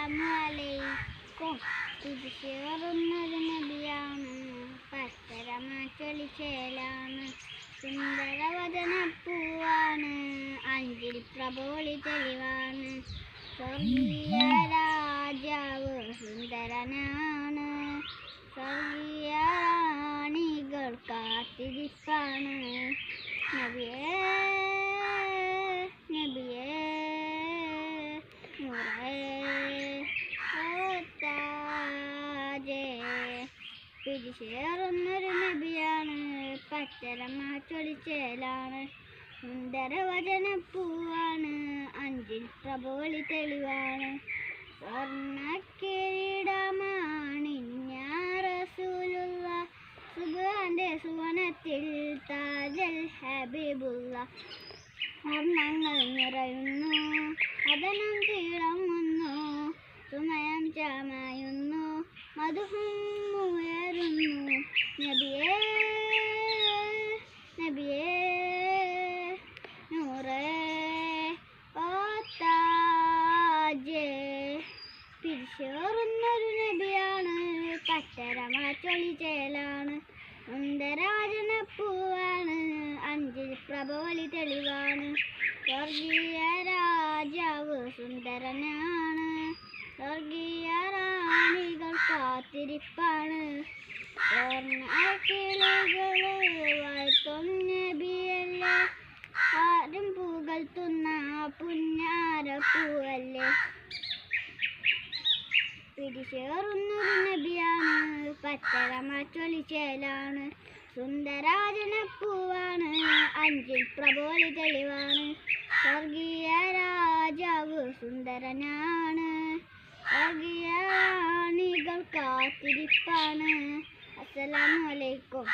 അസ്സലാമലൈക്കും. തിരിച്ചേറുന്നൊരു നബിയാണ്, പത്തരമാറ്റൊളിച്ചേലാണ്, സുന്ദരവദനപ്പൂവാണ്, അഞ്ചിൽ പ്രഭോളി തെളിവാണ്. സ്വർഗീയ രാജാവ് സുന്ദരനാണ്, സ്വർഗീയ റാണികൾ കാത്തിരിപ്പാണ്. നബിയേ നബിയേ പിരിശേറുന്നൊരു നബിയാണ്, പത്തരമാറ്റൊളിച്ചേലാണ്, സുന്ദരവചനപ്പൂവാണ്, അഞ്ചിൽ പ്രഭോളി തെളിവാണ്. സ്വർണ്ണക്കിരീടമാണിഞ്ഞ റസൂലുള്ള, സുബ്ഹാന്റെ സുവനത്തിൽ താജൽ ഹബീബുള്ള. വർണ്ണങ്ങൾ നിറയുന്നു, അതനം തിളങ്ങുന്നു, സുമയം ചമയുന്നു, മധുഹും ഉയരുന്നു. നബിയേ നബിയേ നൂറേ ഓ താജേ. പിരിശേറുന്നൊരു നബിയാണ്, പത്തരമാറ്റൊളിച്ചേലാണ്, സുന്ദരവചനപ്പൂവാണ്, അഞ്ചിൽ പ്രഭോളി തെളിവാണ്. സ്വർഗീയ രാജാവ് സുന്ദരനാണ്, സ്വർഗീയ റാണികൾ കാത്തിരിപ്പാണ്. കിളികളെ വാഴ്ത്തും നബിയല്ലേ, ആരും പുകഴ്ത്തുന്ന പുന്നാരപ്പൂവല്ലേ. പിരിശേറുന്നൊരു നബിയാണ്, പത്തരമാറ്റൊളിച്ചേലാണ്, സുന്ദരവചനപ്പൂവാണ്, അഞ്ചിൽ പ്രഭോളി തെളിവാണ്. സ്വർഗീയ രാജാവ് സുന്ദരനാണ്, സ്വർഗീയ റാണികൾ കാത്തിരിപ്പാണ്. അസ്സലാമു അലൈക്കും.